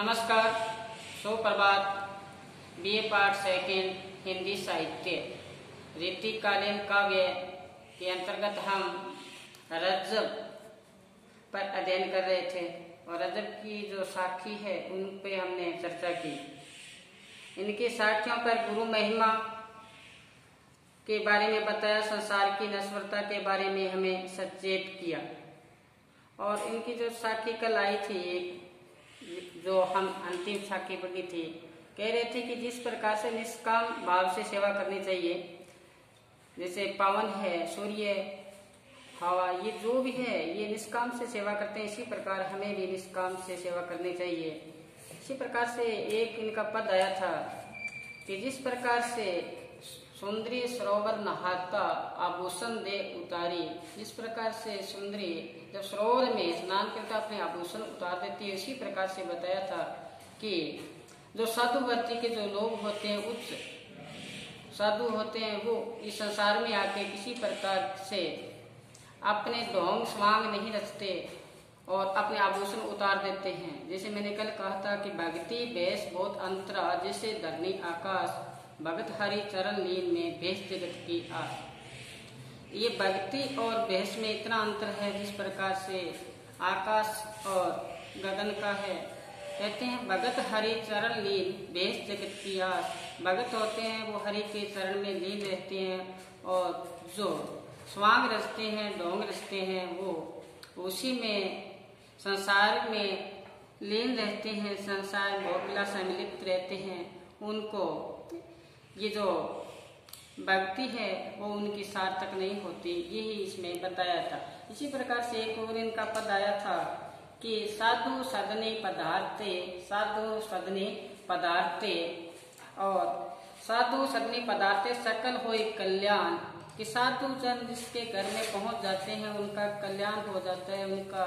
नमस्कार, सुप्रभात। BA part second Hindi साहित्य रीतिकालीन काव्य के अंतर्गत हम रजब पर अध्ययन कर रहे थे और रजब की जो साखी है उन पे हमने चर्चा की। इनकी साखियों पर गुरु महिमा के बारे में बताया, संसार की नश्वरता के बारे में हमें सचेत किया। और इनकी जो साखी कल आई थी, एक जो हम अंतिम साखी पढ़ी थी, कह रहे थे कि जिस प्रकार से निष्काम भाव से सेवा करनी चाहिए, जैसे पवन है, सूर्य, हवा, ये जो भी है ये निष्काम से सेवा करते हैं, इसी प्रकार हमें भी निष्काम से सेवा करनी चाहिए। इसी प्रकार से एक इनका पद आया था कि जिस प्रकार से सुंदरी सरोवर नहाता आभूषण दे उतारी, जिस प्रकार से सुंदरी जब सरोवर में स्नान करके अपने आभूषण उतार देती है, इसी प्रकार से बताया था कि जो साधु वर्ती के जो लोग होते हैं, उच्च साधु होते हैं, वो इस संसार में आके किसी प्रकार से अपने ढोंग स्वांग नहीं रचते और अपने आभूषण उतार देते हैं। जैसे मैंने कल कहा था कि भक्ति भेष बहुत अंतरा, जैसे धरनी आकाश भगत हरि चरण लीन में भेष जगत की आस। ये भक्ति और भेष में इतना अंतर है जिस प्रकार से आकाश और गगन का है। कहते हैं भगत हरि चरण लीन भेष जगत की आस। भगत होते हैं वो हरि के चरण में लीन रहते हैं और जो स्वांग रचते हैं, ढोंग रचते हैं, वो उसी में संसार में लीन रहते हैं, संसार भोगविलास सम्मिलित रहते हैं। उनको ये जो भक्ति है वो उनकी सार्थक नहीं होती, यही इसमें बताया था। इसी प्रकार से एक और इनका पद आया था कि साधु सदने पदार्थे, साधु सदने पदार्थे, और साधु सदने पदार्थे सकल होए कल्याण, कि साधु जन जिसके घर में पहुंच जाते हैं उनका कल्याण हो जाता है, उनका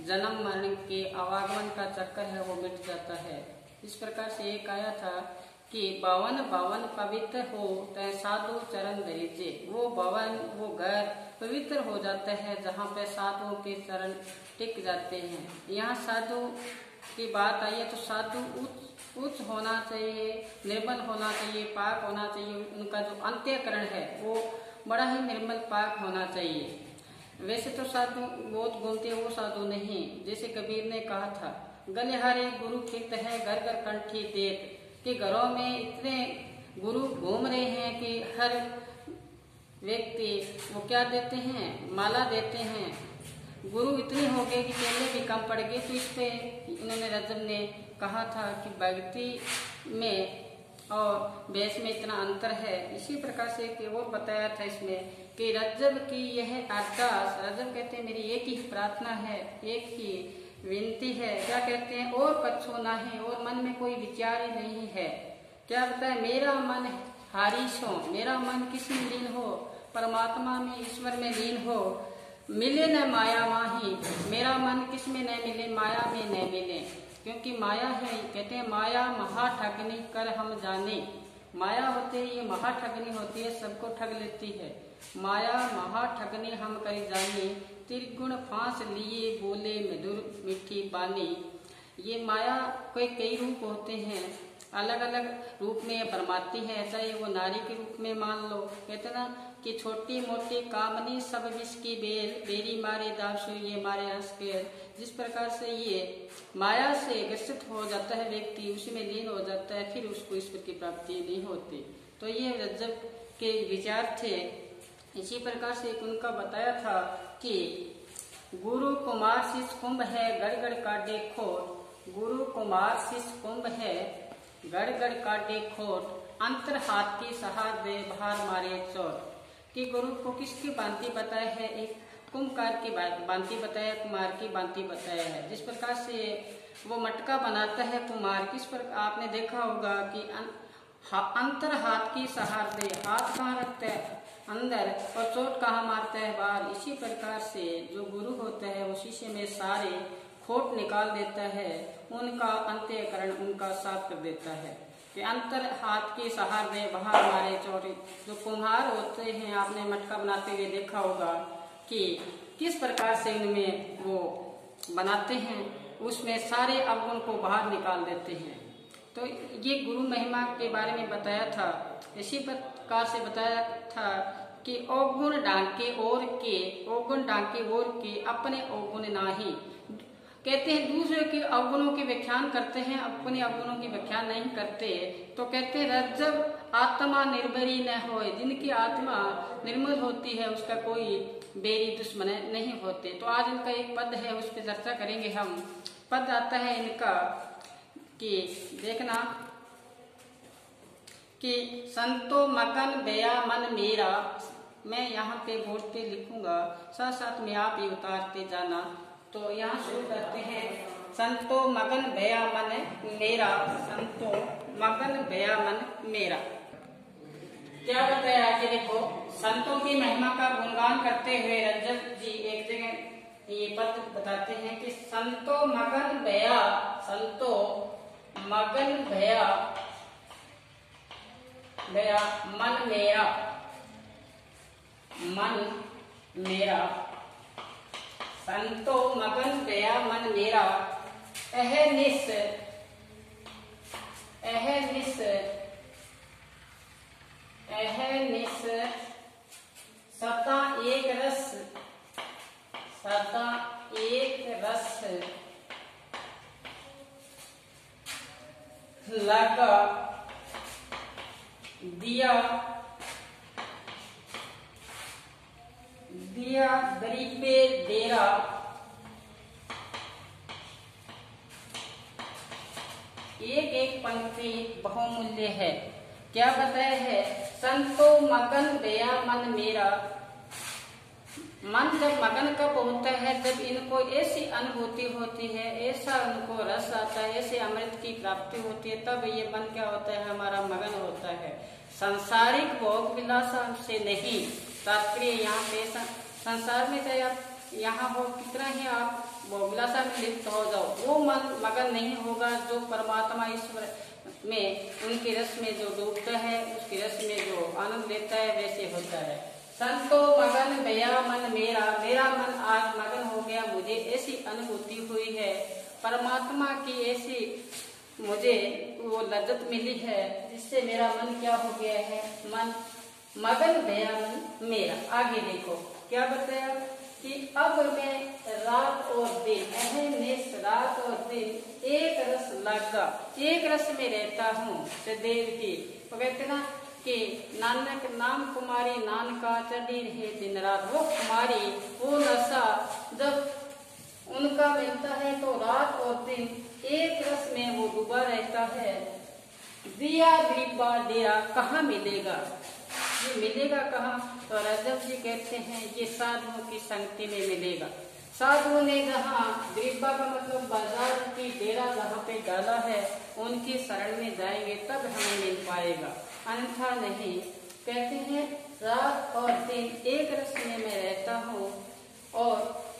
जन्म मरण के आवागमन का चक्कर है वो मिट जाता है। इस प्रकार से एक आया था कि भवन भवन पवित्र हो तय साधु चरण धरिजे। वो भवन, वो घर पवित्र हो जाता है जहाँ पे साधुओं के चरण टिक जाते हैं। यहाँ साधु की बात आई है तो साधु उच्च होना चाहिए, निर्मल होना चाहिए, पाक होना चाहिए। उनका जो अंत्यकरण है वो बड़ा ही निर्मल पाक होना चाहिए। वैसे तो साधु बहुत बोलते हैं, वो साधु नहीं। जैसे कबीर ने कहा था, गलिहारे गुरु कीर्त है घर घर कंठी देत, कि घरों में इतने गुरु घूम रहे हैं कि हर व्यक्ति वो क्या देते हैं, माला देते हैं। गुरु इतने हो गए कि चेले भी कम पड़ गए। तो इस पे इन्होंने रजब ने कहा था कि भक्ति में और भेष में इतना अंतर है। इसी प्रकार से कि वो बताया था इसमें कि रजब की यह अरदास, रजब कहते हैं मेरी एक ही प्रार्थना है, एक ही विनती है। क्या कहते हैं, और कच्छो नहीं, और मन में कोई विचार ही नहीं है। क्या बताए, मेरा मन हारिश हो, मेरा मन किस में लीन हो, परमात्मा में, ईश्वर में लीन हो। मिले न माया माही, मेरा मन किस में न मिले, माया में न मिले। क्योंकि माया है, कहते हैं माया महाठगनी कर हम जाने। माया होती है, ये महाठगनी होती है, सबको ठग लेती है। माया महाठगनी हम कर जाने, त्रिगुण फांस लिए बोले मधुर मीठी बानी। ये माया कोई कई रूप होते हैं, अलग अलग रूप में ये फरमाती है। चाहे वो नारी के रूप में मान लो, कहते ना कि छोटी मोटी कामनी सब विष की बेल, बेरी मारे दासु ये मारे हंस के। जिस प्रकार से ये माया से ग्रसित हो जाता है व्यक्ति, उसी में लीन हो जाता है, फिर उसको ईश्वर की प्राप्ति नहीं होती। तो ये रजब के विचार थे। इसी प्रकार से एक उनका बताया था कि गुरु कुमार शिष्य कुंभ है गड़ गड़ काटे खोट, गुरु कुमार शिष्य कुंभ है गड़ गड़ काटे खोट, अंतर हाथ की सहार दे बाहर मारे चोट। कि गुरु को किसकी भांति बताया है, एक कुंभकार की भांति बताया, कुमार की भांति बताया है। जिस प्रकार से वो मटका बनाता है कुमार, किस पर आपने देखा होगा कि अंतर हाथ की सहार दे, हाथ कहाँ रखता है अंदर और चोट कहाँ मारता है बाहर। इसी प्रकार से जो गुरु होता है वो शिष्य में सारे खोट निकाल देता है, उनका अंत्यकरण उनका साफ कर देता है। कि अंतर हाथ की सहार दे बाहर मारे चोट। जो कुम्हार होते हैं, आपने मटका बनाते हुए देखा होगा कि किस प्रकार से इनमें वो बनाते हैं, उसमें सारे अवगुण को बाहर निकाल देते हैं। तो ये गुरु महिमा के बारे में बताया था। इसी प्रकार से बताया था कि अवगुण डांके और के, अवगुण डांके और के अपने अवगुण नाही। कहते हैं दूसरे के अवगुणों की व्याख्यान करते हैं, अपने अवगुणों की व्याख्यान नहीं करते। तो कहते हैं रज्जब आत्मा निर्भरी न होए, जिनकी आत्मा निर्मल होती है उसका कोई बेरी दुश्मन नहीं होते। तो आज इनका एक पद है, उस पर चर्चा करेंगे हम। पद आता है इनका कि देखना कि संतो मगन बया मन मेरा। मैं यहाँ पे बोर्ड पे लिखूंगा, साथ साथ में आप ये उतारते जाना। तो यहाँ शुरू करते हैं, संतो मगन भया मन मेरा, संतो मगन भया मन मेरा। क्या बताया कि देखो, संतों की महिमा का गुणगान करते हुए रजत जी एक जगह ये पद बताते हैं कि संतो मगन भया, संतो मगन भया भया मन मेरा, मन मेरा, संतो मगन भया मन मेरा। अहनिस, अहनिस, अहनिस सता एक रस, सता एक रस लगा दिया, दिया दरीपे डेरा। एक एक पंक्ति बहुमूल्य है। क्या बताया है, संतो मगन भया मन मेरा। मन जब मगन कब होता है, जब इनको ऐसी अनुभूति होती है, ऐसा उनको रस आता है, ऐसे अमृत की प्राप्ति होती है, तब ये मन क्या होता है, हमारा मगन होता है। सांसारिक भोग विलास से नहीं। तात्पर्य यहाँ पे संसार में चाहे आप यहाँ हो कितना ही आप भोग विलासा में लिप्त हो जाओ, वो मन मगन नहीं होगा जो परमात्मा ईश्वर में उनके रस में जो डूबता है, उसके रस में जो आनंद लेता है, वैसे होता है। संतो मगन भया मन मेरा, मेरा मन आज मगन हो गया, मुझे ऐसी अनुभूति हुई है, परमात्मा की ऐसी मुझे वो लज्जत मिली है, जिससे मेरा मन क्या हो गया है, मन मगन भया मन मेरा। आगे देखो क्या बताया कि अब मैं रात और दिन, अहनिस रात और दिन एक रस लगा, एक रस में रहता हूँ सदैव की। तो कहते ना कि नानक नाम कुमारी नानका चढ़ी रहे दिन रात। वो कुमारी, वो नशा जब उनका मिलता है तो रात और दिन एक रस में वो डूबा रहता है। दिया दीपा डेरा कहाँ मिलेगा, ये मिलेगा कहाँ? तो रजब जी कहते हैं ये साधुओं की संगति में मिलेगा। साधुओं ने जहाँ दीपा का मतलब बाजार की डेरा जहाँ पे डाला है, उनकी शरण में जाएंगे तब हमें मिल पाएगा, अन्यथा नहीं। कहते हैं रात और दिन एक रस में मैं रहता हूँ। और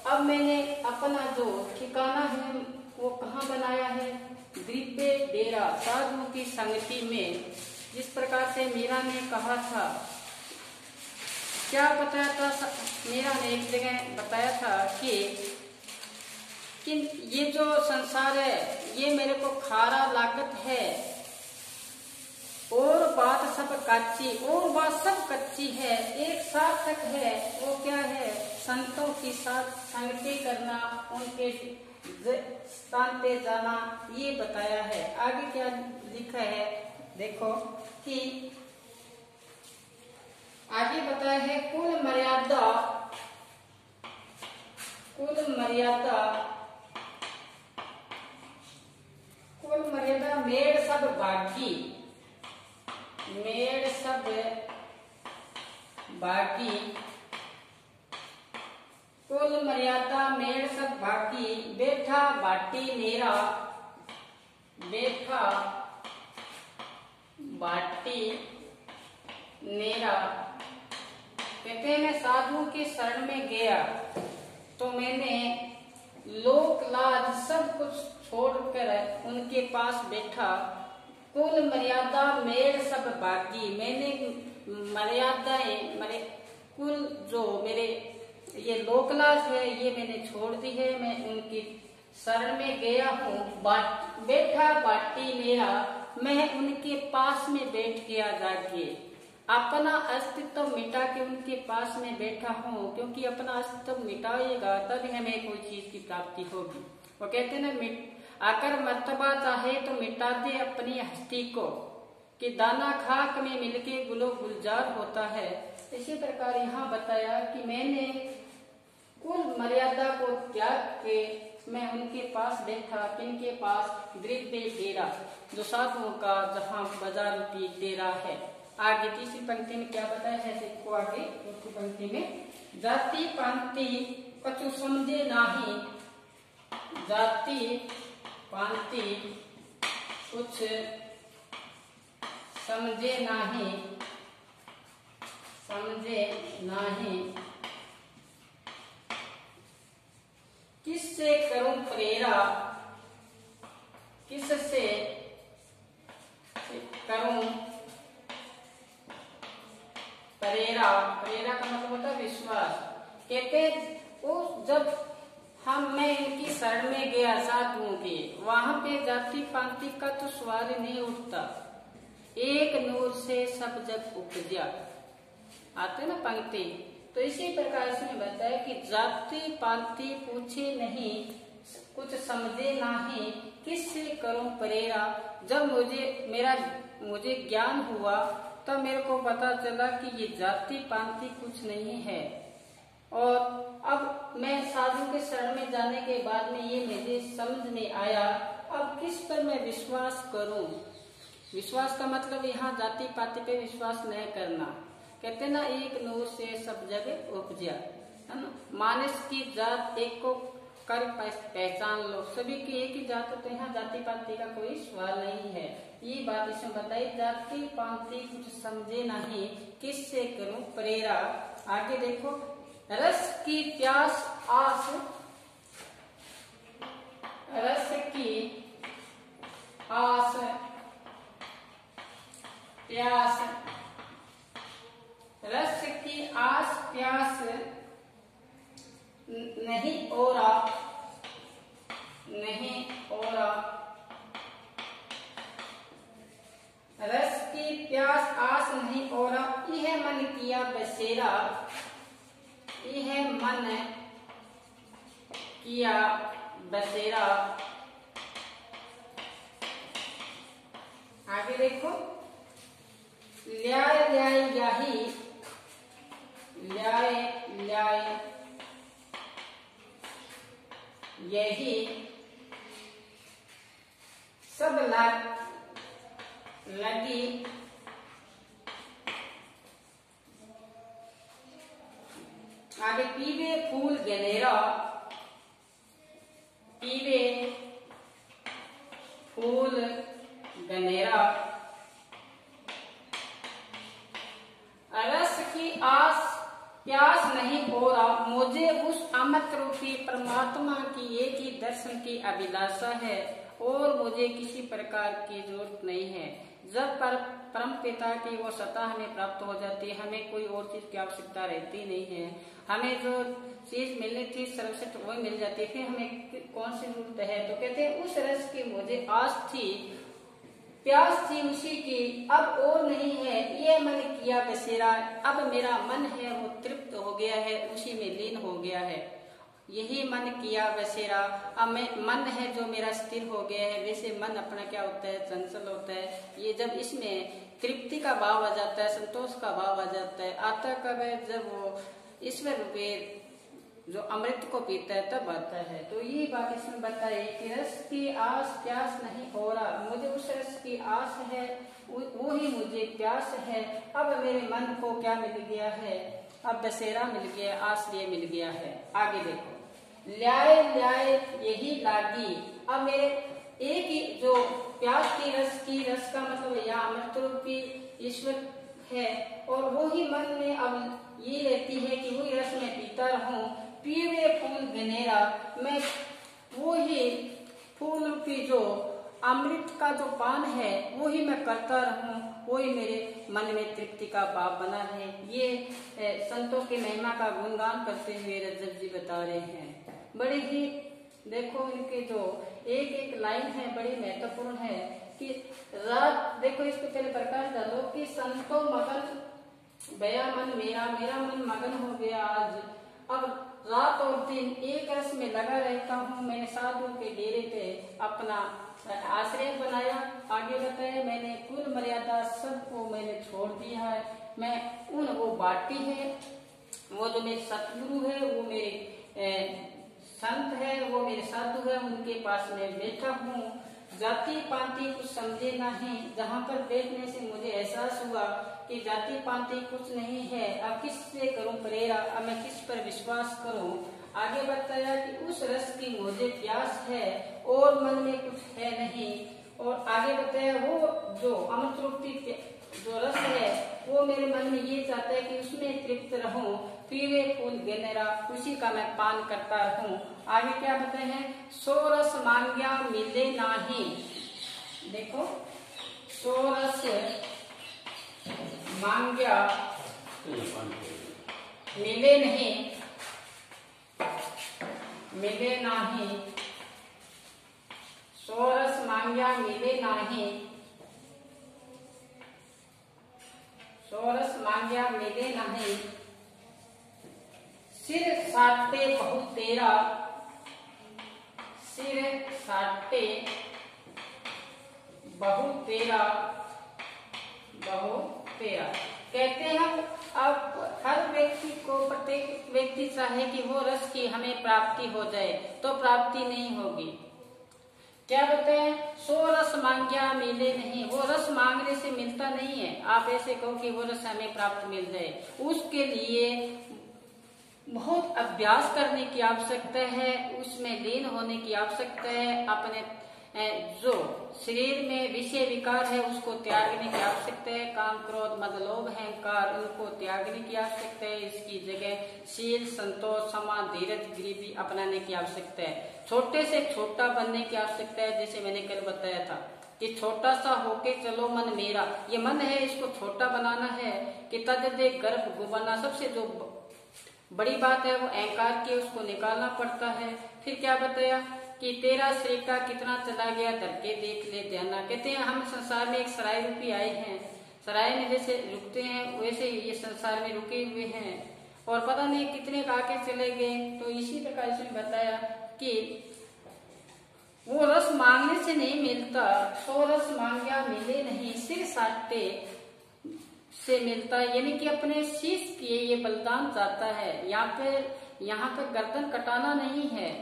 अब मैंने अपना जो ठिकाना है वो कहाँ बनाया है, दीपे डेरा, साधुओं की संगति में। जिस प्रकार से मीरा ने कहा था, क्या बताया था मीरा ने, एक जगह बताया था कि ये जो संसार है ये मेरे को खारा लागत है, और बात सब कच्ची, और बात सब कच्ची है, एक सार्थक है, वो क्या है, संतों के साथ संगति करना, उनके स्थान पे जाना, ये बताया है। आगे क्या लिखा है देखो कि आगे बताया है कुल मर्यादा, कुल मर्यादा, कुल मर्यादा मेड़ सब बागी, मेड़ सब बागी, कुल मर्यादा मेड़ सब बाकी, बैठा बाटी नेरा, बैठा बाटी नेरा। कहते हैं मैं साधु के शरण में गया तो मैंने लोक लाज सब कुछ छोड़कर उनके पास बैठा। कुल मर्यादा मेरे सब बागी, मैंने मर्यादाएं मेरे कुल जो मेरे ये लोकलाज है ये मैंने छोड़ दी है, मैं उनकी शरण में गया हूँ, बैठा बाटी मेरा, मैं उनके पास में बैठ गया जाके। अपना अस्तित्व मिटा के उनके पास में बैठा हूँ, क्योंकि अपना अस्तित्व मिटाएगा तभी हमें कोई चीज की प्राप्ति होगी। वो कहते ना, अगर मर्तबा चाहे तो मिटा दे अपनी हस्ती को, कि दाना खाक में मिलके गुलो गुलजार होता है। इसी प्रकार यहाँ बताया कि मैंने कुल मर्यादा को त्याग के मैं उनके पास बैठा, किनके पास, द्रिव्य डेरा, जो साधुओं का जहाँ बाजार रूपी डेरा है। आगे तीसरी पंक्ति में क्या बताया है, देखो आगे चौथी पंक्ति में, जाति पांति कछु समझे नाही, जाति पांति कुछ समझे नाही, समझे नाही, किससे करूं प्रेरा, किससे करूं प्रेरा। प्रेरा का मतलब होता है विश्वास। कहते उस जब मैं इनकी शरण में गया साधुओं के, वहां पे जाति पांति का तो सवाल नहीं उठता, एक नूर से सब जग उपजा, आते ना पंक्ति। तो इसी प्रकार इसमें बताया कि जाति पांति पूछे नहीं, कुछ समझे नहीं, किससे करूं प्रेरा। जब मुझे ज्ञान हुआ तब मेरे को पता चला कि ये जाति पांति कुछ नहीं है। और अब मैं साधु के शरण में जाने के बाद में ये मुझे समझ में आया, अब किस पर मैं विश्वास करूं। विश्वास का मतलब यहाँ जाति पाति पे विश्वास नहीं करना। कहते ना, एक नूर से सब जगह उपजा, है ना। मानस की जात एक को कर पहचान लो, सभी की एक ही जात, तो यहाँ जाति पाति का कोई सवाल नहीं है। ये बात इसमें बताई, जाति पाति कुछ समझे नहीं, किससे करूं प्रेरा। आगे देखो, रस की प्यास आस, रस की आस प्यास, रस की आस प्यास नहीं ओरा, नहीं ओरा, रस की प्यास आस नहीं ओरा, यह मन किया बसेरा, यह मन किया बसेरा। आगे देखो, ल्याय ल्याय याही, ल्याय ल्याय यही, सब लगी आगे, पीवे फूल गनेरा, पीवे फूल गनेरा, रस की आस प्यास नहीं हो रहा, मुझे उस अमृत रूपी परमात्मा की एक ही दर्शन की अभिलाषा है और मुझे किसी प्रकार की जरूरत नहीं है। जब परम पिता की वो सत्ता हमें प्राप्त हो जाती है, हमें कोई और चीज की आवश्यकता रहती नहीं है। हमें जो चीज मिलनी थी सर्वश्रेष्ठ वो मिल जाती है, फिर हमें कौन सी जरूरत है। तो कहते हैं उस रस की मुझे आस थी, प्यास थी उसी की, अब और नहीं है। ये मन किया बसेरा, अब मेरा मन है वो तृप्त हो गया है, उसी में लीन हो गया है। यही मन किया बसेरा, अब मैं मन है जो मेरा स्थिर हो गया है। वैसे मन अपना क्या होता है, चंचल होता है। ये जब इसमें तृप्ति का भाव आ जाता है, संतोष का भाव आ जाता है, आता कब है, जब वो ईश्वर रूपी जो अमृत को पीता है तब आता है। तो ये बात इसमें बताई कि रस की आस प्यास नहीं हो रहा, मुझे उस रस की आस है, वो ही मुझे प्यास है। अब मेरे मन को क्या मिल गया है, अब बसेरा मिल गया, आस लिए मिल गया है। आगे देखो, ल्याय ल्याय यही लागी, अब मेरे एक ही जो प्यास की रस का मतलब यह अमृत रूपी ईश्वर है, और वो ही मन में अब ये रहती है कि वही रस में पीता रहूं। पीवे फूल गनेरा, मैं वो ही फूल रूपी जो अमृत का जो पान है वो ही मैं करता रहूं, वो ही मेरे मन में तृप्ति का भाव बना रहे। ये संतों की महिमा का गुणगान करते हुए रज्जब जी बता रहे हैं। बड़े ही देखो इनके जो एक एक लाइन है बड़ी महत्वपूर्ण है कि रात, देखो इसको पहले प्रकाश डालो कि संतो मगन भया मन मेरा, मेरा मन मगन हो गया आज। अब रात और दिन एक रस में लगा रहता हूँ। मैंने साधुओं के डेरे पे अपना आश्रय बनाया। आगे बताया मैंने कुल मर्यादा सबको मैंने छोड़ दिया है। मैं उन वो बाटी है, वो जो मेरे सतगुरु है, वो मेरे संत है, वो मेरे साधु है, उनके पास मैं बैठा हूँ। जाति पाति कुछ समझे नहीं। जहाँ पर बैठने से मुझे एहसास हुआ कि जाति पाति कुछ नहीं है। अब किससे करूं प्रेरा, अब मैं किस पर विश्वास करूं। आगे बताया कि उस रस की मुझे प्यास है और मन में कुछ है नहीं। और आगे बताया वो जो अमृत रूपी जो रस है वो मेरे मन में ये चाहता है कि उसमें तृप्त रहूं, पीवे फूल गेनेरा, उसी का मैं पान करता रहूं। आगे क्या बताए हैं, सो रस मांग्या मिले नाही। देखो सो रस मांग्या मिले नहीं, मिले नाही। सो रस मांग्या मिले नाही, सोरस मांग्या मिले नहीं। सिर साटे बहु तेरा, सिर साटे बहु तेरा, बहु तेरा। कहते हैं अब हर व्यक्ति को, प्रत्येक व्यक्ति चाहे कि वो रस की हमें प्राप्ति हो जाए, तो प्राप्ति नहीं होगी। क्या बताए, सो रस मांग्या मिले नहीं। वो रस मांगने से मिलता नहीं है। आप ऐसे कहो कि वो रस हमें प्राप्त मिल जाए, उसके लिए बहुत अभ्यास करने की आवश्यकता है, उसमें लीन होने की आवश्यकता है। अपने जो शरीर में विषय विकार है उसको त्यागने की आवश्यकता है। काम क्रोध मद लोभ अहंकार उनको त्यागने की आवश्यकता है। इसकी जगह शील संतोष क्षमा धीरज गरीबी अपनाने की आवश्यकता है। छोटे से छोटा बनने की आवश्यकता है। जैसे मैंने कल बताया था कि छोटा सा होके चलो मन मेरा, ये मन है इसको छोटा बनाना है। कि तजदे गर्भ गुबाना, सबसे जो बड़ी बात है वो अहंकार की, उसको निकालना पड़ता है। फिर क्या बताया कि तेरा श्रीका कितना चला गया धरके देख ले ध्याना। कहते हैं हम संसार में एक सराय रूपी आए हैं, सराय में जैसे रुकते हैं वैसे ये संसार में रुके हुए हैं और पता नहीं कितने आके चले गए। तो इसी प्रकार इसमें बताया कि वो रस मांगने से नहीं मिलता, सो रस मांग्या मिले नहीं। सिर साटे से मिलता, यानी कि अपने शीश किए ये बलिदान चाहता है। यहाँ पे गर्दन कटाना नहीं है।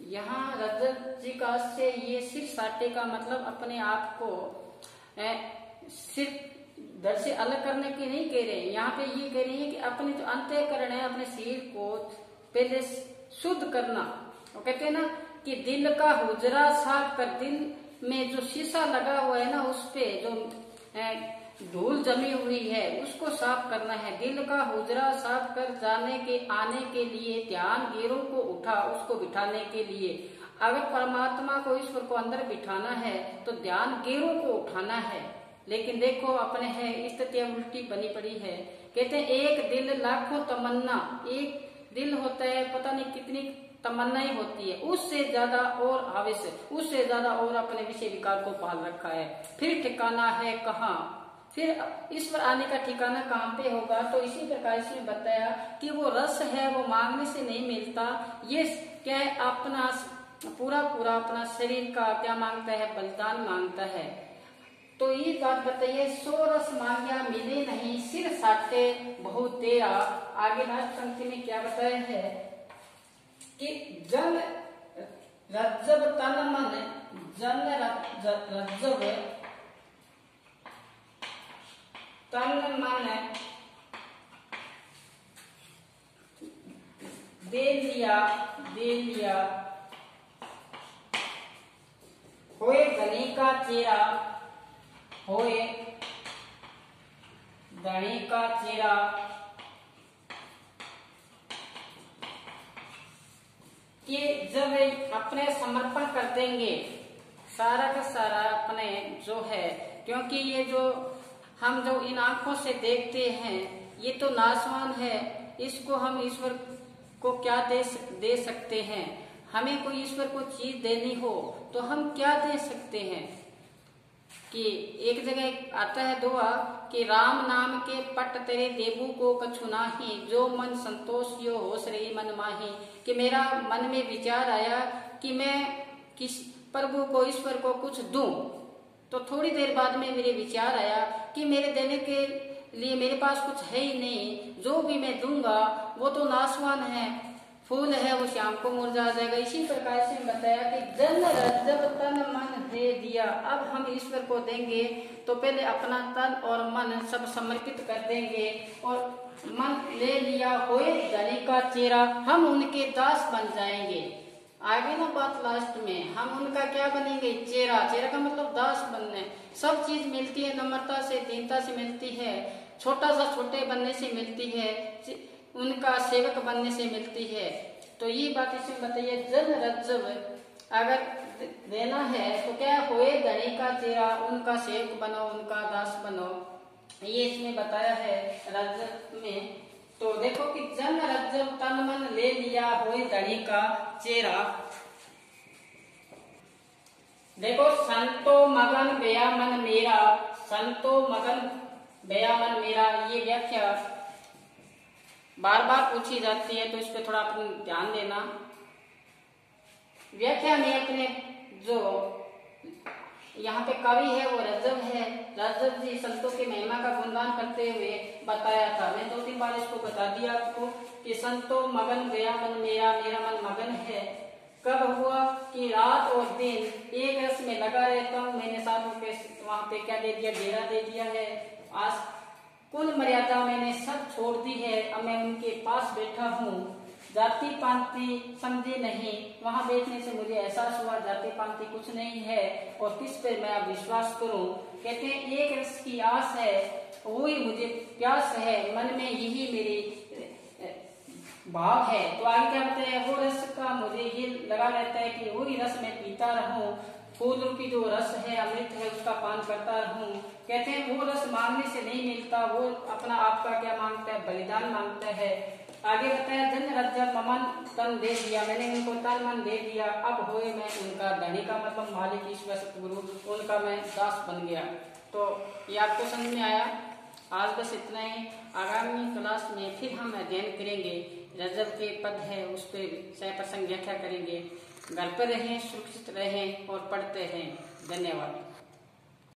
यहाँ रजत जी का से ये सिर साटे का मतलब अपने आप को सिर धड़ से अलग करने की नहीं कह रहे। यहाँ पे ये कह रही है कि अपने जो अंतःकरण है अपने शरीर को पहले शुद्ध करना। वो कहते हैं ना कि दिल का हुजरा साफ कर, दिल में जो शीशा लगा हुआ है ना उस पे जो धूल जमी हुई है उसको साफ करना है। दिल का हुजरा साफ कर जाने के आने के लिए ध्यान गिरों को उठा, उसको बिठाने के लिए। अगर परमात्मा को ईश्वर को अंदर बिठाना है तो ध्यान गिरों को उठाना है। लेकिन देखो अपने है स्थितियां उल्टी बनी पड़ी है। कहते हैं एक दिल लाखों तमन्ना, एक दिल होता है पता नहीं कितनी तमन्नाएं होती है, उससे ज्यादा और आवेश, उससे ज्यादा और अपने विषय विकार को पाल रखा है। फिर ठिकाना है कहाँ, फिर ईश्वर आने का ठिकाना कहाँ पे होगा। तो इसी प्रकार से बताया कि वो रस है वो मांगने से नहीं मिलता। ये क्या है, अपना पूरा अपना शरीर का क्या मांगता है, बलिदान मांगता है। तो ये बात बताइए, सो रस मांग्या मिले नहीं, सिर साटे बहुत तेरा। आगे लास्ट पंक्ति में क्या बताया है कि जन रज्जब तन मन, जन रज्जब तन मन दे लिया होए धनी का चेहरा, होए धनी का चेहरा। कि जब अपने समर्पण कर देंगे सारा का सारा अपने जो है, क्योंकि ये जो हम जो इन आंखों से देखते हैं ये तो नाशवान है, इसको हम ईश्वर को क्या दे सकते हैं। हमें कोई ईश्वर को चीज देनी हो तो हम क्या दे सकते हैं? कि एक जगह आता है दुआ कि राम नाम के पट तेरे देवू को कछु नाही, जो मन संतोष यो होश रही मन माही। कि मेरा मन में विचार आया कि मैं किस प्रभु को, ईश्वर को कुछ दूं, तो थोड़ी देर बाद में मेरे विचार आया कि मेरे देने के लिए मेरे पास कुछ है ही नहीं, जो भी मैं दूंगा वो तो नाशवान है, फूल है वो शाम को मुरझा जाएगा। इसी प्रकार से बताया कि जन रज्जब तन मन दे दिया। अब हम ईश्वर को देंगे तो पहले अपना तन और मन सब समर्पित कर देंगे, और मन ले लिया होए धनी का चेहरा, हम उनके दास बन जाएंगे। आगे ना बात लास्ट में, हम उनका क्या बनेंगे? चेहरा। चेहरा का मतलब दास बनने। सब चीज मिलती है नम्रता से, दीनता से मिलती है, छोटा सा छोटे बनने से मिलती है, उनका सेवक बनने से मिलती है। तो ये बात इसमें बताइए, जन रज्जब अगर देना है तो क्या होए धनी का चेहरा, उनका सेवक बनो, उनका दास बनो, ये इसमें बताया है रज्जब में। तो देखो कि जन रज्जब तन मन ले लिया होए धनी का चेहरा। देखो संतो मगन बया मन मेरा, संतो मगन बया मन मेरा, ये व्याख्या बार बार पूछी जाती है तो इस पे थोड़ा अपन ध्यान देना। व्याख्या में अपने जो यहाँ पे कवि है वो रज्जब है, रज्जब जी संतों की महिमा का गुणगान करते हुए बताया था। मैं 2-3 बार इसको बता दिया आपको कि संतो मगन गया मन मेरा, मेरा मन मगन है। कब हुआ कि रात और दिन एक रस में लगा रहता हूँ। मैंने साधु के वहां पे क्या दे दिया? डेरा दे दिया है। आज कुल मर्यादा मैंने सब छोड़ दी है, अब मैं उनके पास बैठा हूँ। जाति पांति समझे नहीं, वहां बैठने से मुझे एहसास हुआ जाति पांति कुछ नहीं है, और किस पे मैं अब विश्वास करूं। कहते हैं एक रस की आस है, वही मुझे प्यास है, मन में यही मेरी भाव है। तो आगे क्या बताते हैं? वो रस का मुझे ये लगा रहता है कि वही रस में पीता रहूं, फूल रूपी जो रस है, अमृत है, उसका पान करता रहूं। कहते हैं वो रस मांगने से नहीं मिलता, वो अपना आपका क्या मांगता है? बलिदान मांगता है। आगे बताया जन रज्जब मन तन दे दिया, मैंने उनको तन मन दे दिया, अब होए मैं उनका धनी का मतलब मालिक ईश्वर सतगुरु, उनका मैं दास बन गया। तो ये आपको समझ में आया? आज बस इतना ही। आगामी क्लास में फिर हम अध्ययन करेंगे, रज्जब के पद है उस पर सह प्रसंग व्याख्या करेंगे। घर पर रहें, सुरक्षित रहें और पढ़ते रहें। धन्यवाद।